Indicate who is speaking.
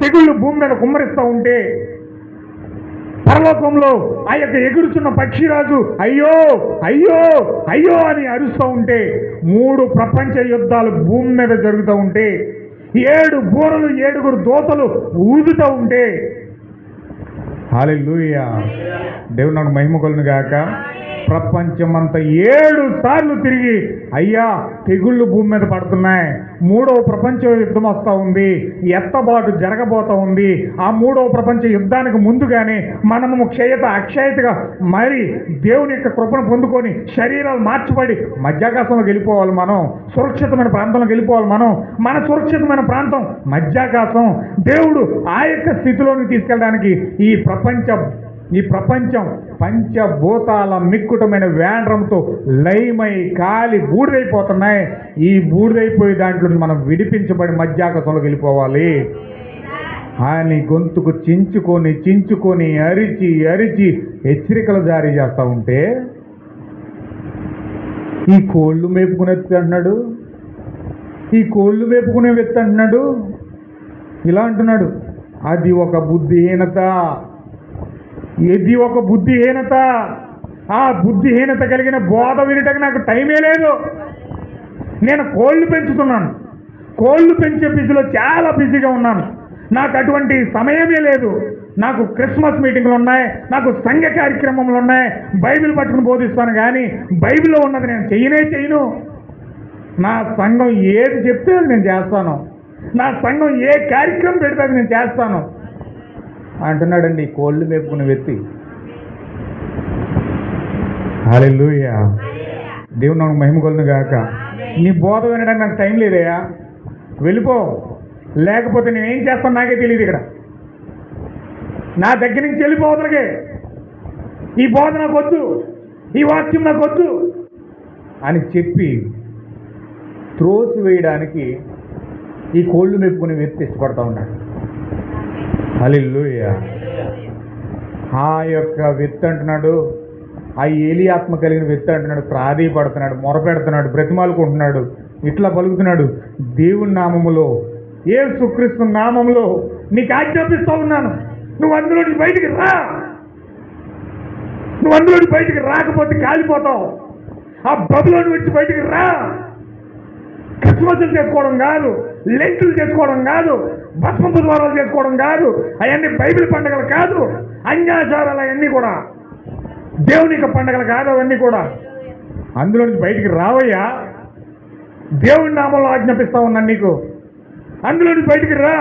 Speaker 1: తెగుళ్ళు భూమి మీద కుమ్మరిస్తూ ఉంటే పరలోకంలో ఆ యొక్క ఎగురుచున్న పక్షిరాజు అయ్యో అయ్యో అయ్యో అని అరుస్తూ ఉంటే 3 ప్రపంచ యుద్ధాలు భూమి మీద జరుగుతూ ఉంటే 7 బూరలు 7 దూతలు ఊదుతూ ఉంటే హల్లెలూయా దేవుని నాకు మహిమ కలుగును గాక. ప్రపంచమంతా 7 సార్లు తిరిగి అయ్యా తెగుళ్ళు భూమి మీద పడుతున్నాయి, 3వ ప్రపంచ యుద్ధం వస్తూ ఉంది, ఎత్తబాటు జరగబోతూ ఉంది. ఆ 3వ ప్రపంచ యుద్ధానికి ముందుగానే మనము అక్షయతగా మరి దేవుని యొక్క కృపను పొందుకొని శరీరాలు మార్చబడి మధ్యాకాశంలోకి వెళ్ళిపోవాలి. మనం సురక్షితమైన ప్రాంతంలోకి వెళ్ళిపోవాలి. మన సురక్షితమైన ప్రాంతం మధ్యాకాశం. దేవుడు ఆ యొక్క స్థితిలోకి తీసుకెళ్ళడానికి ఈ ప్రపంచం పంచభూతాల మిక్కుటమైన వేండ్రంతో లయమై కాలి బూడిదైపోతున్నాయి. ఈ బూడిదైపోయే దాంట్లో మనం విడిపించబడి మధ్యాకాశంలోకి వెళ్ళిపోవాలి అని గొంతుకు చించుకొని అరిచి హెచ్చరికలు జారీ చేస్తూ ఉంటే ఈ కోళ్ళు మేపుకునే వ్యక్తి అంటున్నాడు, ఈ కోళ్ళు మేపుకునే వ్యక్తి అంటున్నాడు, ఇలా అంటున్నాడు. అది ఒక బుద్ధిహీనత. ఇది ఒక బుద్ధిహీనత. ఆ బుద్ధిహీనత కలిగిన బోధ వినటకు నాకు టైమే లేదు. నేను కోళ్ళు పెంచుతున్నాను, కోళ్ళు పెంచే బిజీలో చాలా బిజీగా ఉన్నాను. నాకు అటువంటి సమయమే లేదు. నాకు క్రిస్మస్ మీటింగ్లు ఉన్నాయి, నాకు సంఘ కార్యక్రమములు ఉన్నాయి, బైబిల్ పట్టుకుని బోధిస్తాను. కానీ బైబిల్లో ఉన్నది నేను చేయను. నా సంఘం ఏది చెప్తే అది నేను చేస్తాను, నా సంఘం ఏ కార్యక్రమం పెడితే అది నేను చేస్తాను అంటున్నాడండి కోళ్ళు మేపుకునే వ్యక్తి. హల్లెలూయా దేవుని నాకు మహిమ కలుగును గాక. నీ బోధ వినడానికి నాకు టైం లేదయ్యా, వెళ్ళిపో, లేకపోతే నేనేం చేస్తాను నాకే తెలియదు. ఇక్కడ నా దగ్గర నుంచి వెళ్ళిపోవదలకే. ఈ బోధ నాకు వద్దు, ఈ వాక్యం నాకు వద్దు అని చెప్పి త్రోసివేయడానికి ఈ కోళ్ళు మేపుకునే వ్యక్తి ఇష్టపడతా ఉన్నాడు. హల్లెలూయా. ఆ యొక్క వ్యక్తి అంటున్నాడు, ఆ ఏలి ఆత్మ కలిగిన వ్యక్తి అంటున్నాడు, ప్రాధేయపడుతున్నాడు, మొరపెడుతున్నాడు, బ్రతిమాలుకుంటున్నాడు, ఇట్లా పలుకుతున్నాడు. దేవుని నామములో, యేసుక్రీస్తు నామములో నీకు ఆజ్ఞాపిస్తూ ఉన్నాను, నువ్వు అందులోకి బయటికి రా. నువ్వు అందులోకి బయటికి రాకపోతే కాలిపోతావు. ఆ బబులోని వచ్చి బయటికి రా. క్రిస్మస్లు చేసుకోవడం కాదు, లెంటులు చేసుకోవడం కాదు, భస్మపు ద్వారాలు చేసుకోవడం కాదు, అవన్నీ బైబిల్ పండుగలు కాదు, అన్యాచారాలు అవన్నీ కూడా దేవుని పండుగలు కాదు. అవన్నీ కూడా అందులో నుంచి బయటికి రావయ్యా. దేవుని నామంలో ఆజ్ఞాపిస్తా ఉన్నాను నీకు, అందులో నుంచి బయటికి రా.